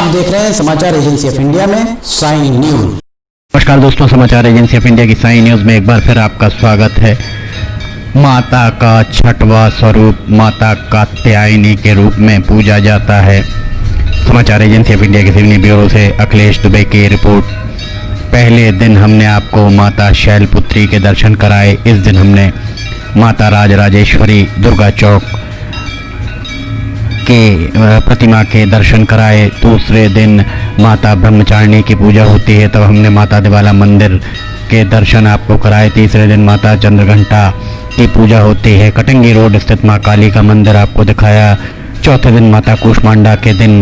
आप देख रहे हैं समाचार एजेंसी ऑफ इंडिया में साइन न्यूज। नमस्कार दोस्तों, समाचार एजेंसी ऑफ इंडिया की साइन न्यूज में एक बार फिर आपका स्वागत है। माता का छठवां स्वरूप माता कात्यायनी के रूप में पूजा जाता है। समाचार एजेंसी ऑफ इंडिया के सिवनी ब्यूरो से अखिलेश दुबे की रिपोर्ट। पहले दिन हमने आपको माता शैलपुत्री के दर्शन कराए। इस दिन हमने माता राजराजेश्वरी दुर्गा चौक के प्रतिमा के दर्शन कराए। दूसरे दिन माता ब्रह्मचारिणी की पूजा होती है, तब हमने माता दिवाला मंदिर के दर्शन आपको कराए। तीसरे दिन माता चंद्रघंटा की पूजा होती है। कटंगी रोड स्थित माँ काली का मंदिर आपको दिखाया। चौथे दिन माता कूष्मांडा के दिन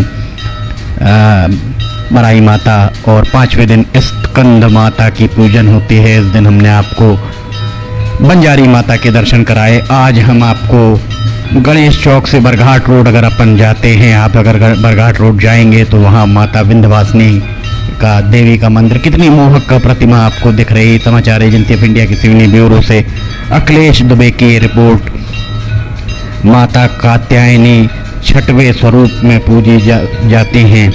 मराई माता और पांचवें दिन स्कंद माता की पूजन होती है। इस दिन हमने आपको बंजारी माता के दर्शन कराए। आज हम आपको गणेश चौक से बरघाट रोड अगर अपन जाते हैं, आप अगर बरघाट रोड जाएंगे तो वहाँ माता विंध्यवासिनी का देवी का मंदिर, कितनी मोहक का प्रतिमा आपको दिख रही। समाचार एजेंसी ऑफ इंडिया की सिवनी ब्यूरो से अखिलेश दुबे की रिपोर्ट। माता कात्यायनी छठवें स्वरूप में पूजी जाती हैं।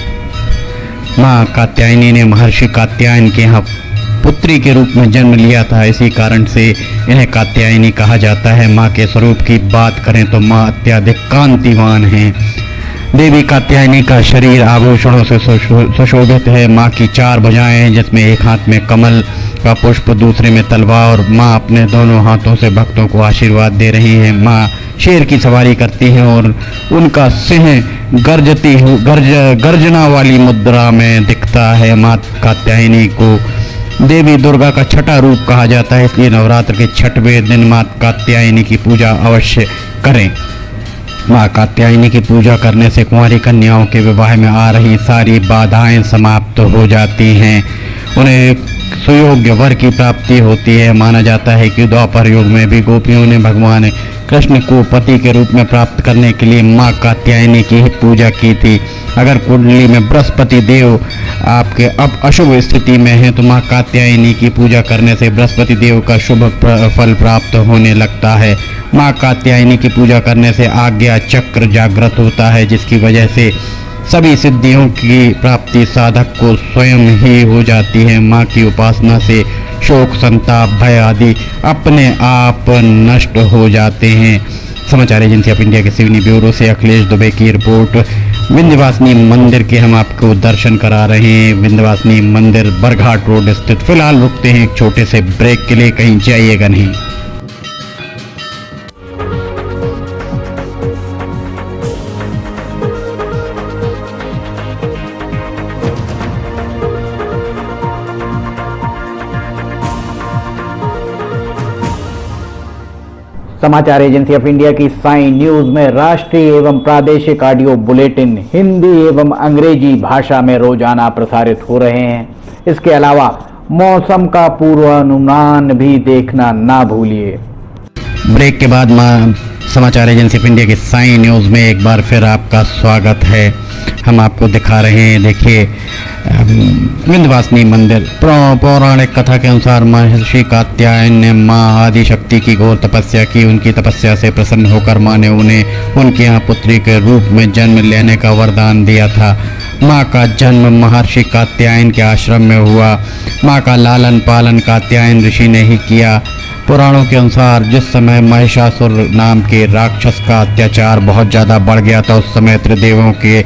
माँ कात्यायनी ने महर्षि कात्यायन के यहाँ पुत्री के रूप में जन्म लिया था, इसी कारण से इन्हें कात्यायनी कहा जाता है। माँ के स्वरूप की बात करें तो माँ अत्यधिक कांतिवान हैं। देवी कात्यायनी का शरीर आभूषणों से सुशोभित है। माँ की 4 भुजाएं हैं, जिसमें एक हाथ में कमल का पुष्प, दूसरे में तलवार, और माँ अपने दोनों हाथों से भक्तों को आशीर्वाद दे रही हैं। माँ शेर की सवारी करती हैं और उनका सिंह गर्जना वाली मुद्रा में दिखता है। माँ कात्यायनी को देवी दुर्गा का छठा रूप कहा जाता है, इसलिए नवरात्र के छठवें दिन माँ कात्यायनी की पूजा अवश्य करें। माँ कात्यायनी की पूजा करने से कुंवारी कन्याओं के विवाह में आ रही सारी बाधाएं समाप्त हो जाती हैं। उन्हें सुयोग्य वर की प्राप्ति होती है। माना जाता है कि द्वापर युग में भी गोपियों ने भगवान कृष्ण को पति के रूप में प्राप्त करने के लिए माँ कात्यायनी की ही पूजा की थी। अगर कुंडली में बृहस्पति देव आपके अब अशुभ स्थिति में है तो माँ कात्यायनी की पूजा करने से बृहस्पति देव का शुभ फल प्राप्त होने लगता है। माँ कात्यायनी की पूजा करने से आज्ञा चक्र जागृत होता है, जिसकी वजह से सभी सिद्धियों की प्राप्ति साधक को स्वयं ही हो जाती है। माँ की उपासना से शोक, संताप, भय आदि अपने आप नष्ट हो जाते हैं। समाचार एजेंसी ऑफ इंडिया के सिवनी ब्यूरो से अखिलेश दुबे की रिपोर्ट। विंध्यवासिनी मंदिर के हम आपको दर्शन करा रहे हैं। विंध्यवासिनी मंदिर बरघाट रोड स्थित। फिलहाल रुकते हैं एक छोटे से ब्रेक के लिए, कहीं जाइएगा नहीं। समाचार एजेंसी ऑफ इंडिया की साइन न्यूज में राष्ट्रीय एवं प्रादेशिक ऑडियो बुलेटिन हिंदी एवं अंग्रेजी भाषा में रोजाना प्रसारित हो रहे हैं। इसके अलावा मौसम का पूर्वानुमान भी देखना ना भूलिए। ब्रेक के बाद समाचार एजेंसी ऑफ इंडिया की साइन न्यूज में एक बार फिर आपका स्वागत है। हम आपको दिखा रहे हैं, देखिए विंध्यवासिनी मंदिर। पौराणिक कथा के अनुसार महर्षि कात्यायन ने माँ आदिशक्ति की घोर तपस्या की। उनकी तपस्या से प्रसन्न होकर माँ ने उन्हें उनके यहाँ पुत्री के रूप में जन्म लेने का वरदान दिया था। माँ का जन्म महर्षि कात्यायन के आश्रम में हुआ। माँ का लालन पालन कात्यायन ऋषि ने ही किया। पुराणों के अनुसार जिस समय महिषासुर नाम के राक्षस का अत्याचार बहुत ज़्यादा बढ़ गया था, उस समय त्रिदेवों के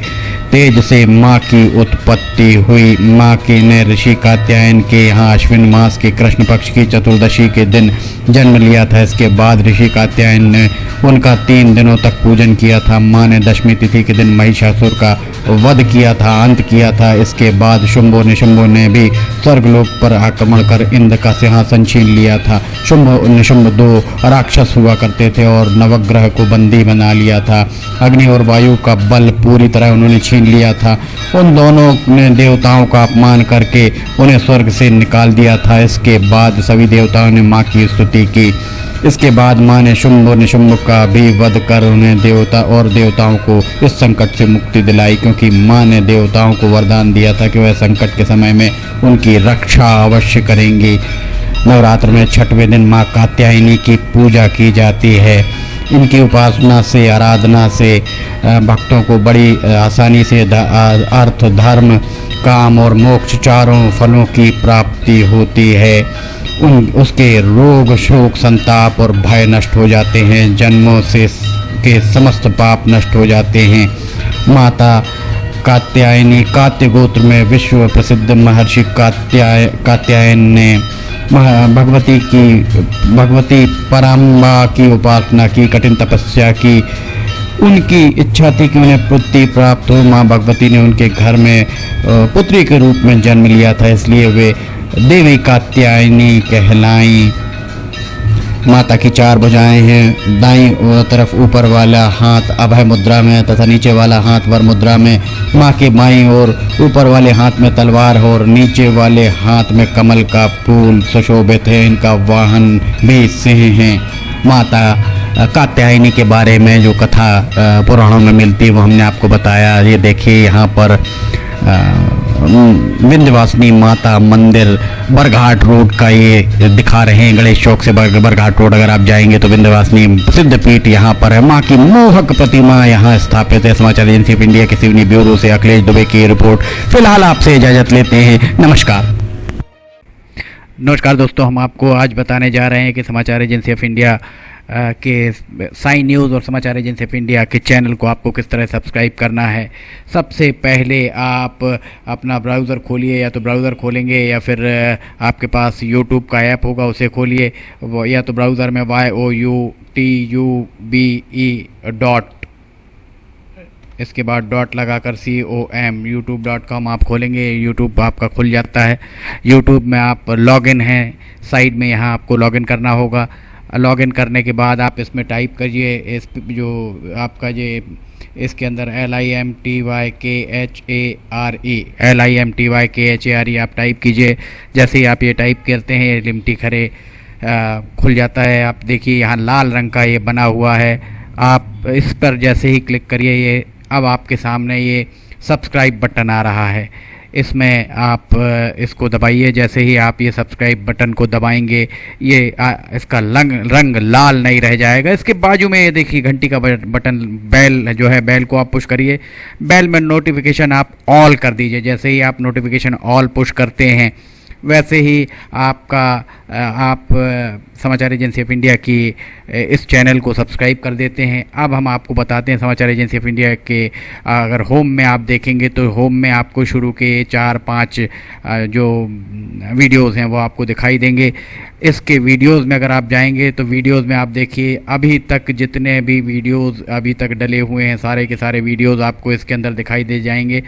तेज से माँ की उत्पत्ति हुई। माँ की ने ऋषि कात्यायन के यहाँ अश्विन मास के कृष्ण पक्ष की चतुर्दशी के दिन जन्म लिया था। इसके बाद ऋषि कात्यायन ने उनका 3 दिनों तक पूजन किया था। माँ ने दशमी तिथि के दिन महिषासुर का वध किया था, अंत किया था। इसके बाद शुंभो निशुंभ ने भी स्वर्गलोक पर आक्रमण कर इंद्र का सिंहासन छीन लिया था। शुंभो निशुंभ 2 राक्षस हुआ करते थे और नवग्रह को बंदी बना लिया था। अग्नि और वायु का बल पूरी तरह उन्होंने छीन लिया था। उन दोनों ने देवताओं का अपमान करके उन्हें स्वर्ग से निकाल दिया था। इसके बाद सभी देवताओं ने माँ की स्तुति की। इसके बाद माँ ने शुंभ और निशुंभ का भी वध कर उन्हें देवताओं को इस संकट से मुक्ति दिलाई, क्योंकि माँ ने देवताओं को वरदान दिया था कि वह संकट के समय में उनकी रक्षा अवश्य करेंगी। नवरात्र में छठवें दिन माँ कात्यायनी की पूजा की जाती है। इनकी उपासना से, आराधना से भक्तों को बड़ी आसानी से अर्थ, धर्म, काम और मोक्ष चारों फलों की प्राप्ति होती है। उसके रोग, शोक, संताप और भय नष्ट हो जाते हैं। जन्मों से के समस्त पाप नष्ट हो जाते हैं। माता कात्यायनी, कात्य गोत्र में विश्व प्रसिद्ध महर्षि कात्यायन ने भगवती पराम्बा की उपासना की, कठिन तपस्या की। उनकी इच्छा थी कि उन्हें पुत्री प्राप्त हो। माँ भगवती ने उनके घर में पुत्री के रूप में जन्म लिया था, इसलिए वे देवी कात्यायनी कहलाई। माता की 4 भुजाएं हैं। दाईं तरफ ऊपर वाला हाथ अभय मुद्रा में तथा नीचे वाला हाथ वर मुद्रा में। माँ के बाईं ओर ऊपर वाले हाथ में तलवार हो और नीचे वाले हाथ में कमल का फूल सुशोभित है। इनका वाहन भी सिंह है। माता कात्यायनी के बारे में जो कथा पुराणों में मिलती है वो हमने आपको बताया। ये देखिए यहाँ पर विंध्यवासिनी माता मंदिर बरघाट रोड का ये दिखा रहे हैं। गणेश चौक से बरघाट रोड अगर आप जाएंगे तो विंध्यवासिनी सिद्ध पीठ यहाँ पर है। माँ की मोहक प्रतिमा यहाँ स्थापित है। समाचार एजेंसी ऑफ इंडिया के सिवनी ब्यूरो से अखिलेश दुबे की रिपोर्ट। फिलहाल आपसे इजाजत लेते हैं। नमस्कार दोस्तों, हम आपको आज बताने जा रहे हैं कि समाचार एजेंसी ऑफ इंडिया के साइन न्यूज़ और समाचार एजेंसी ऑफ इंडिया के चैनल को आपको किस तरह सब्सक्राइब करना है। सबसे पहले आप अपना ब्राउज़र खोलिए, या तो ब्राउज़र खोलेंगे या फिर आपके पास यूट्यूब का ऐप होगा उसे खोलिए, या तो ब्राउज़र में youtube इसके बाद डॉट लगाकर com youtube.com आप खोलेंगे। यूट्यूब आपका खुल जाता है। यूट्यूब में आप लॉगिन हैं, साइड में यहाँ आपको लॉगिन करना होगा। लॉगिन करने के बाद आप इसमें टाइप करिए, इस जो आपका ये इसके अंदर LIMTYKHARE आप टाइप कीजिए। जैसे ही आप ये टाइप करते हैं लिमटी खरे खुल जाता है। आप देखिए यहाँ लाल रंग का ये बना हुआ है। आप इस पर जैसे ही क्लिक करिए, ये अब आपके सामने ये सब्सक्राइब बटन आ रहा है। इसमें आप इसको दबाइए। जैसे ही आप ये सब्सक्राइब बटन को दबाएंगे ये इसका रंग लाल नहीं रह जाएगा। इसके बाजू में ये देखिए घंटी का बटन, बेल जो है, बेल को आप पुश करिए। बेल में नोटिफिकेशन आप ऑल कर दीजिए। जैसे ही आप नोटिफिकेशन ऑल पुश करते हैं वैसे ही आप समाचार एजेंसी ऑफ इंडिया की इस चैनल को सब्सक्राइब कर देते हैं। अब हम आपको बताते हैं समाचार एजेंसी ऑफ इंडिया के अगर होम में आप देखेंगे तो होम में आपको शुरू के 4-5 जो वीडियोस हैं वो आपको दिखाई देंगे। इसके वीडियोस में अगर आप जाएंगे तो वीडियोस में आप देखिए अभी तक जितने भी वीडियोस अभी तक डले हुए हैं सारे के सारे वीडियोस आपको इसके अंदर दिखाई दे जाएंगे।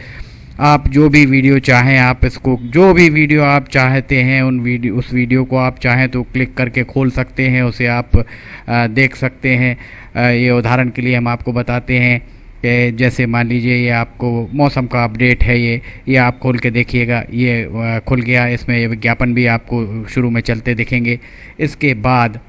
आप जो भी वीडियो चाहें, आप इसको जो भी वीडियो आप चाहते हैं उस वीडियो को आप चाहें तो क्लिक करके खोल सकते हैं, उसे आप देख सकते हैं। ये उदाहरण के लिए हम आपको बताते हैं कि जैसे मान लीजिए ये आपको मौसम का अपडेट है, ये आप खोल के देखिएगा, ये खुल गया। इसमें ये विज्ञापन भी आपको शुरू में चलते दिखेंगे। इसके बाद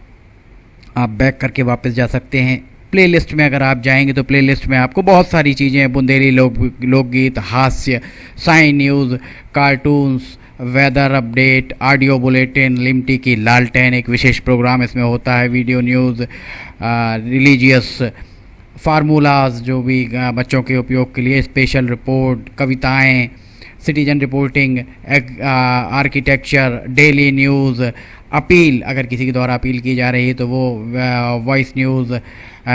आप बैक करके वापस जा सकते हैं। प्लेलिस्ट में अगर आप जाएंगे तो प्लेलिस्ट में आपको बहुत सारी चीज़ें, बुंदेली लोकगीत, हास्य, साइन news, cartoons, weather update, audio bulletin, Limti की लालटेन एक विशेष प्रोग्राम इसमें होता है, वीडियो न्यूज़, रिलीजियस फार्मूलाज जो भी बच्चों के उपयोग के लिए, स्पेशल रिपोर्ट, कविताएं, citizen reporting, architecture, daily news, appeal अगर किसी के द्वारा अपील की जा रही है तो वो वॉइस न्यूज़,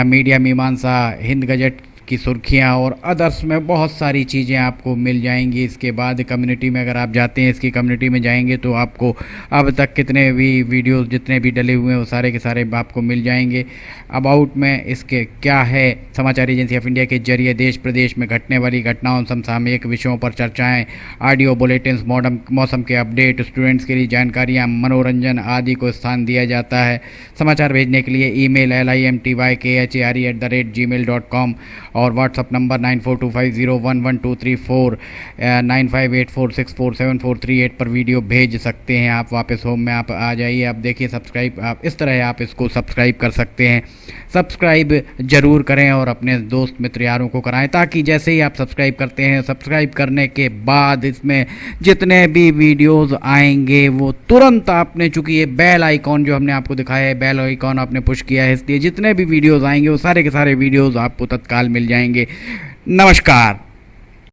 मीडिया मीमांसा, हिंद गजट की सुर्खियां और अदर्स में बहुत सारी चीज़ें आपको मिल जाएंगी। इसके बाद कम्युनिटी में अगर आप जाते हैं, इसकी कम्युनिटी में जाएंगे तो आपको अब तक कितने भी वीडियोस जितने भी डले हुए हैं वो सारे के सारे आपको मिल जाएंगे। अबाउट में इसके क्या है, समाचार एजेंसी ऑफ इंडिया के जरिए देश प्रदेश में घटने वाली घटनाओं, समसामयिक विषयों पर चर्चाएँ, ऑडियो बुलेटिन्स, मौसम के अपडेट, स्टूडेंट्स के लिए जानकारियाँ, मनोरंजन आदि को स्थान दिया जाता है। समाचार भेजने के लिए email LIMTYKHARE@gmail.com और व्हाट्सअप नंबर 9425011234 9584647438 पर वीडियो भेज सकते हैं आप। वापस होम में आप आ जाइए, आप देखिए सब्सक्राइब, आप इस तरह आप इसको सब्सक्राइब कर सकते हैं। सब्सक्राइब ज़रूर करें और अपने दोस्त मित्र यारों को कराएं, ताकि जैसे ही आप सब्सक्राइब करते हैं, सब्सक्राइब करने के बाद इसमें जितने भी वीडियोस आएंगे वो तुरंत आपने, चूँकि ये बेल आइकॉन जो हमने आपको दिखाया है, बेल आइकॉन आपने पुश किया है, इसलिए जितने भी वीडियोस आएंगे वो सारे के सारे वीडियोस आपको तत्काल मिल जाएंगे। नमस्कार।